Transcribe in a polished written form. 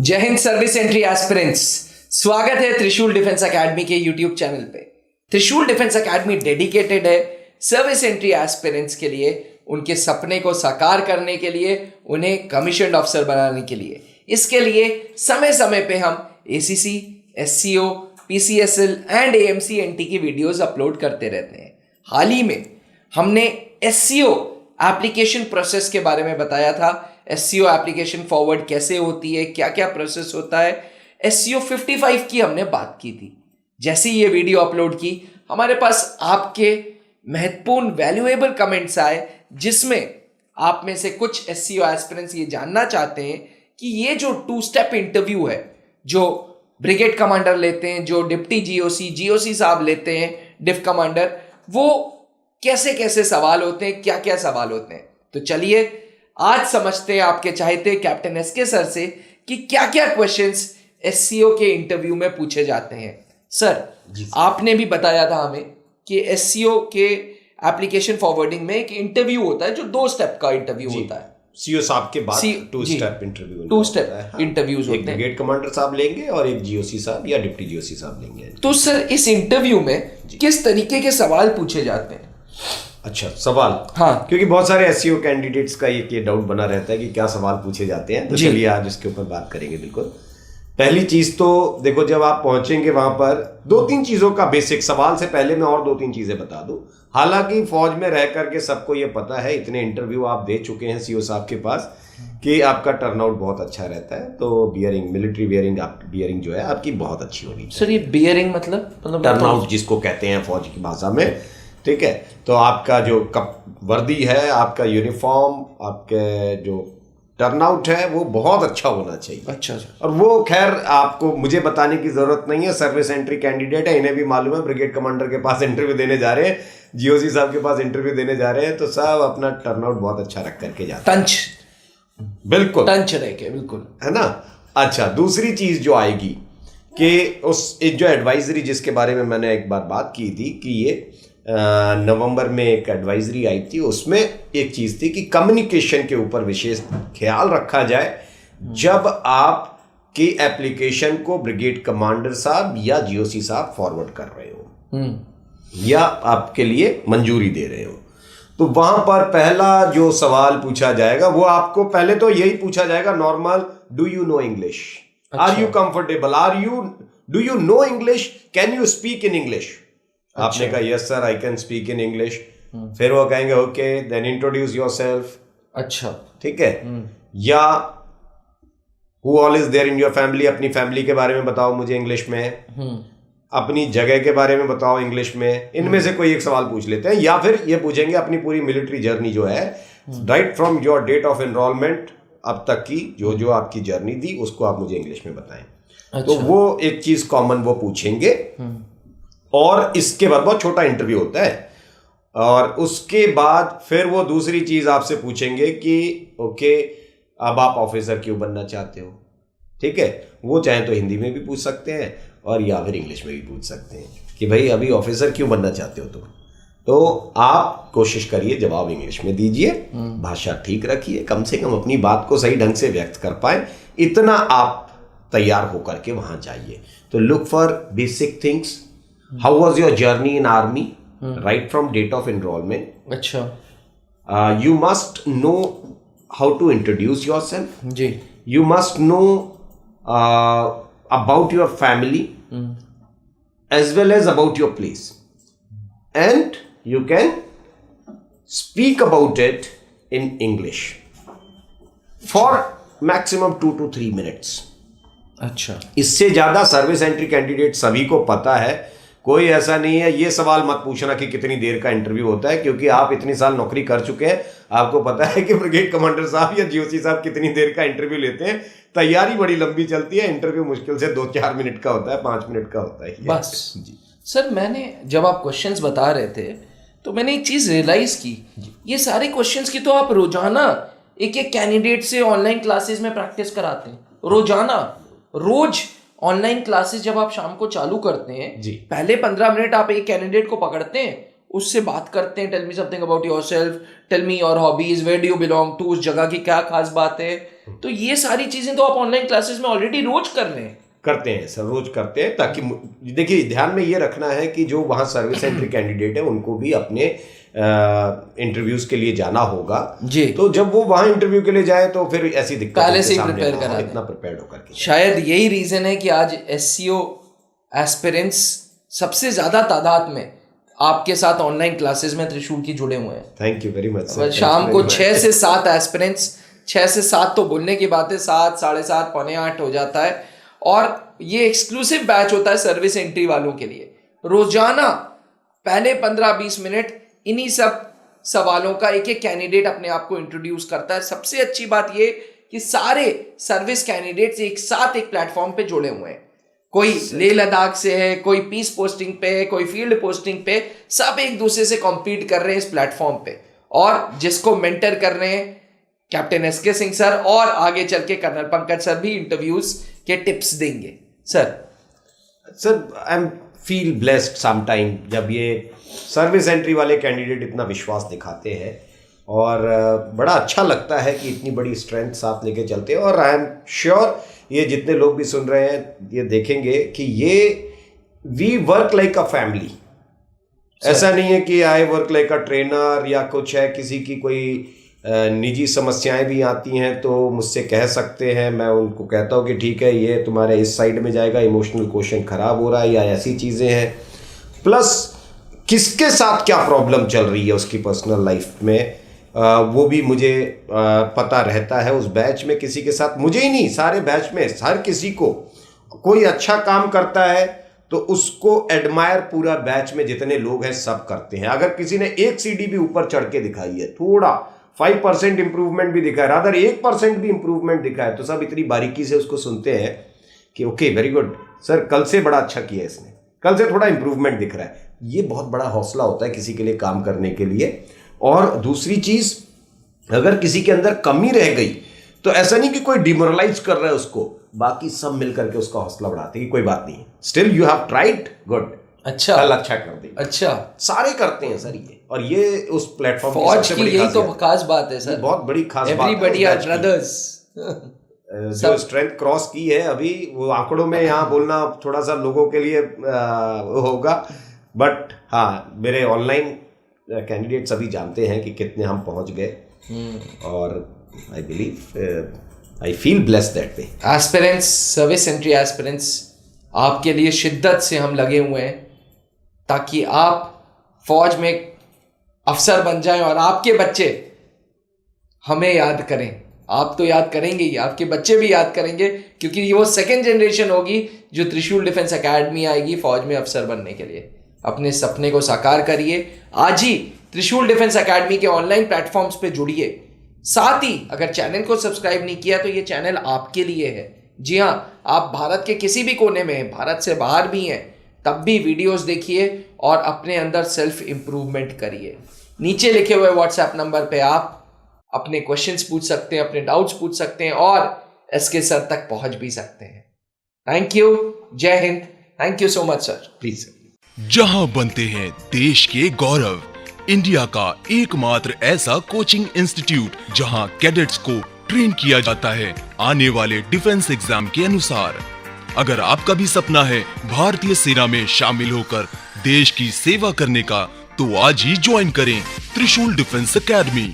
जय Hind service entry aspirants, स्वागत है त्रिशूल डिफेंस एकेडमी के यूट्यूब चैनल पे। त्रिशूल डिफेंस एकेडमी डेडिकेटेड है सर्विस एंट्री एस्पिरेंट्स के लिए, उनके सपने को साकार करने के लिए, उन्हें कमीशन्ड ऑफिसर बनाने के लिए। इसके लिए समय समय पे हम ACC, SCO, PCSL and AMC/NT की वीडियोस अपलोड करते रहते हैं। हाल ही में हमने SCO एप्लीकेशन प्रोसेस के बारे में बताया था। SCO एप्लीकेशन फॉरवर्ड कैसे होती है, क्या क्या प्रोसेस होता है। SCO 55 की हमने बात की थी। जैसे ही ये वीडियो अपलोड की, हमारे पास आपके महत्वपूर्ण वैल्यूएबल कमेंट्स आए, जिसमें आप में से कुछ SCO एस्पिरेंट्स ये जानना चाहते हैं कि ये जो 2 स्टेप इंटरव्यू है जो ब्रिगेड कमांडर लेते हैं, जो डिप्टी GOC साहब लेते हैं, डिफ कमांडर, वो कैसे कैसे सवाल होते हैं, क्या क्या सवाल होते हैं। तो चलिए आज समझते हैं आपके चाहते कैप्टन SK सर से कि क्या क्या क्वेश्चंस SCO के इंटरव्यू में पूछे जाते हैं। सर, आपने भी बताया था हमें कि SCO के एप्लीकेशन फॉरवर्डिंग में एक इंटरव्यू होता है जो 2 स्टेप का इंटरव्यू होता है। CO साहब के बाद 2 स्टेप इंटरव्यू, 2 स्टेप इंटरव्यूज होते हैं। एक ब्रिगेड कमांडर साहब लेंगे और एक GOC साहब या डिप्टी GOC साहब लेंगे। तो सर, इस इंटरव्यू में किस तरीके के सवाल पूछे जाते हैं? अच्छा, सवाल। हाँ, क्योंकि बहुत सारे SCO कैंडिडेट्स का ये डाउट बना रहता है कि क्या सवाल पूछे जाते हैं, तो चलिए आज इसके ऊपर बात करेंगे। बिल्कुल, पहली चीज तो देखो, जब आप पहुंचेंगे वहां पर 2-3 चीजों का बेसिक, सवाल से पहले मैं और 2-3 चीजें बता दूं। हालांकि फौज में रह करके सबको ये पता है, इतने इंटरव्यू आप दे चुके हैं CO साहब के पास, कि आपका टर्नआउट बहुत अच्छा रहता है। तो बियरिंग, मिलिट्री बियरिंग जो है आपकी बहुत अच्छी होनी चाहिए। सर, ये बियरिंग मतलब टर्नआउट जिसको कहते हैं फौज की भाषा में, ठीक है। तो आपका जो वर्दी है, आपका यूनिफॉर्म, आपके जो टर्नआउट है, वो बहुत अच्छा होना चाहिए। अच्छा सर। और वो खैर आपको मुझे बताने की जरूरत नहीं है, सर्विस एंट्री कैंडिडेट है, इन्हें भी मालूम है। ब्रिगेड कमांडर के पास इंटरव्यू देने जा रहे हैं, GOC साहब के पास इंटरव्यू देने जा रहे हैं, तो सब अपना टर्नआउट बहुत अच्छा रख करके जाते हैं। बिल्कुल टंच रह के, बिल्कुल, है ना। अच्छा, दूसरी चीज जो आएगी कि उस जो एडवाइजरी जिसके बारे में मैंने एक बार बात की थी कि ये नवंबर में एक एडवाइजरी आई थी, उसमें एक चीज थी कि कम्युनिकेशन के ऊपर विशेष ख्याल रखा जाए जब आप की एप्लीकेशन को ब्रिगेड कमांडर साहब या GOC साहब फॉरवर्ड कर रहे हो या आपके लिए मंजूरी दे रहे हो। तो वहां पर पहला जो सवाल पूछा जाएगा वो आपको पहले तो यही पूछा जाएगा normal, do you know English, are you comfortable, do you know English, can you speak in English. आपने कहा yes sir, I can speak in English. फिर वो कहेंगे ओके, देन इंट्रोड्यूस योरसेल्फ। अच्छा, ठीक है। या who all is there in your family, अपनी फैमिली के बारे में बताओ मुझे इंग्लिश में। अपनी जगह के बारे में बताओ इंग्लिश में। इनमें से कोई एक सवाल पूछ लेते हैं। या फिर ये पूछेंगे अपनी पूरी मिलिट्री जर्नी जो है, right from your date of enrolment अब तक की जो जो आपकी जर्नी थी, उसको आप मुझे इंग्लिश में बताएं। अच्छा। तो वो एक चीज कॉमन वो पूछेंगे। और इसके बाद बहुत छोटा इंटरव्यू होता है, और उसके बाद फिर वो दूसरी चीज आपसे पूछेंगे कि ओके, अब आप ऑफिसर क्यों बनना चाहते हो। ठीक है, वो चाहे तो हिंदी में भी पूछ सकते हैं और या फिर इंग्लिश में भी पूछ सकते हैं कि भाई अभी ऑफिसर क्यों बनना चाहते हो तुम। तो आप कोशिश करिए जवाब इंग्लिश में दीजिए, भाषा ठीक रखिए, कम से कम अपनी बात को सही ढंग से व्यक्त कर पाए, इतना आप तैयार होकर के वहां जाइए। तो look for basic things. How was your journey in army? Right from date of enrollment. अच्छा। You must know how to introduce yourself. जी। You must know about your family as well as about your place, and you can speak about it in English for maximum 2 to 3 minutes. अच्छा। इससे ज्यादा service entry candidate सभी को पता है, कोई ऐसा नहीं है। ये सवाल मत पूछना कि कितनी देर का इंटरव्यू होता है, क्योंकि आप इतनी साल नौकरी कर चुके हैं, आपको पता है कि ब्रिगेड कमांडर साहब या GOC साहब कितनी देर का इंटरव्यू लेते हैं। तैयारी बड़ी लंबी चलती है, इंटरव्यू मुश्किल से 2-4 मिनट का होता है, 5 मिनट का होता है बस। जी सर, मैंने जब आप क्वेश्चंस बता रहे थे तो मैंने एक चीज रियलाइज की, ये सारे क्वेश्चंस की तो आप रोजाना एक एक कैंडिडेट से ऑनलाइन क्लासेस में प्रैक्टिस कराते हैं। रोजाना, रोज ऑनलाइन क्लासेस जब आप शाम को चालू करते हैं, पहले 15 मिनट आप एक कैंडिडेट को पकड़ते हैं, उससे बात करते हैं, tell me something about yourself, tell me your hobbies, where do you belong to, उस जगह की क्या खास बात है, तो ये सारी चीजें तो आप ऑनलाइन क्लासेस में ऑलरेडी रोज कर रहे हैं। करते हैं सर, रोज करते हैं, ताकि देखिए ध्यान में ये रखना है कि जो वहाँ सर्विस एंट्री कैंडिडेट है उनको भी अपने इंटरव्यूज के लिए जाना होगा जी। तो जब वो वहाँ इंटरव्यू के लिए जाए तो फिर ऐसी दिक्कत पहले से ही प्रिपेयर करा, इतना प्रिपेयर्ड होकर के। शायद यही रीजन है कि आज SEO एस्पिरेंट्स सबसे ज्यादा तादाद में आपके साथ ऑनलाइन क्लासेस में त्रिशूल की जुड़े हुए हैं। Thank you very much sir. शाम को 6 से 7 एस्पिरेंट्स, 6 से 7 तो बोलने की बात है, 7, 7:30, 7:45 हो जाता है। और ये एक्सक्लूसिव बैच होता है सर्विस एंट्री वालों के लिए। रोजाना पहले 15-20 मिनट इन्हीं सब सवालों का एक एक कैंडिडेट अपने आप को इंट्रोड्यूस करता है। सबसे अच्छी बात ये कि सारे सर्विस कैंडिडेट्स एक साथ एक प्लेटफॉर्म पे जुड़े हुए हैं। कोई लेह लद्दाख से है, कोई पीस पोस्टिंग पे है, कोई फील्ड पोस्टिंग पे, सब एक दूसरे से कॉम्पीट कर रहे हैं इस प्लेटफॉर्म पे। और जिसको मेंटर कर रहे हैं कैप्टन SK सिंह सर, और आगे चल के कर्नल पंकज सर भी इंटरव्यूज के टिप्स देंगे। Sir I am feel blessed sometime जब ये सर्विस एंट्री वाले कैंडिडेट इतना विश्वास दिखाते हैं, और बड़ा अच्छा लगता है कि इतनी बड़ी स्ट्रेंथ साथ लेके चलते हैं। और आई एम श्योर ये जितने लोग भी सुन रहे हैं ये देखेंगे कि ये we work like a family. ऐसा नहीं है कि I work like a trainer या कुछ है, किसी की कोई निजी समस्याएं भी आती हैं तो मुझसे कह सकते हैं, मैं उनको कहता हूँ कि ठीक है ये तुम्हारे इस साइड में जाएगा, इमोशनल क्वेश्चन खराब हो रहा है या ऐसी चीज़ें हैं। प्लस किसके साथ क्या प्रॉब्लम चल रही है उसकी पर्सनल लाइफ में वो भी मुझे पता रहता है। उस बैच में किसी के साथ, मुझे ही नहीं सारे बैच में हर किसी को, कोई अच्छा काम करता है तो उसको एडमायर पूरा बैच में जितने लोग हैं सब करते हैं। अगर किसी ने 1 सीढ़ी भी ऊपर चढ़ के दिखाई है, थोड़ा 5% इंप्रूवमेंट भी दिखा है, रादर 1% भी इंप्रूवमेंट दिखा है, तो सब इतनी बारीकी से उसको सुनते हैं कि ओके वेरी गुड सर, कल से बड़ा अच्छा किया इसने, कल से थोड़ा इंप्रूवमेंट दिख रहा है। ये बहुत बड़ा हौसला होता है किसी के लिए काम करने के लिए। और दूसरी चीज, अगर किसी के अंदर कमी रह गई तो ऐसा नहीं कि कोई डिमोरलाइज कर रहा है उसको, बाकी सब मिलकर के उसका हौसला बढ़ाते हैं कि कोई बात नहीं, still you have tried, good, अच्छा, कल अच्छा कर देंगे। अच्छा, सारे करते हैं सर ये, और ये उस प्लेटफॉर्म फौज की यही तो खास बात है सर, बहुत बड़ी खास बात है। Everybody are brothers. जो स्ट्रेंथ क्रॉस की है अभी, वो आंकड़ों में यहाँ बोलना थोड़ा सा लोगों के लिए होगा, बट हाँ मेरे ऑनलाइन कैंडिडेट सभी जानते हैं कि कितने हम पहुंच गए, और I believe I feel blessed that way. Aspirants, service entry aspirants, आपके लिए शिद्दत से हम लगे हुए हैं ताकि आप फौज में अफसर बन जाएं और आपके बच्चे हमें याद करें। आप तो याद करेंगे ही, आपके बच्चे भी याद करेंगे, क्योंकि ये वो सेकेंड जनरेशन होगी जो त्रिशूल डिफेंस एकेडमी आएगी फौज में अफसर बनने के लिए। अपने सपने को साकार करिए, आज ही त्रिशूल डिफेंस एकेडमी के ऑनलाइन प्लेटफॉर्म्स पे जुड़िए। साथ ही अगर चैनल को सब्सक्राइब नहीं किया तो ये चैनल आपके लिए है। जी हाँ, आप भारत के किसी भी कोने में हैं, भारत से बाहर भी हैं, तब भी वीडियोस देखिए और अपने अंदर सेल्फ इंप्रूवमेंट करिए। नीचे लिखे हुए व्हाट्सएप नंबर पे आप अपने क्वेश्चंस पूछ सकते हैं, अपने डाउट्स पूछ सकते हैं और SK सर तक पहुंच भी सकते हैं। थैंक यू, जय Hind, thank you so much sir. Please. जहां बनते हैं देश के गौरव, इंडिया का एकमात्र ऐसा कोचिंग इंस्टीट्यूट जहां कैडेट्स को ट्रेन किया जाता है आने वाले डिफेंस एग्जाम के अनुसार। अगर आपका भी सपना है भारतीय सेना में शामिल होकर देश की सेवा करने का, तो आज ही ज्वाइन करें त्रिशूल डिफेंस एकेडमी।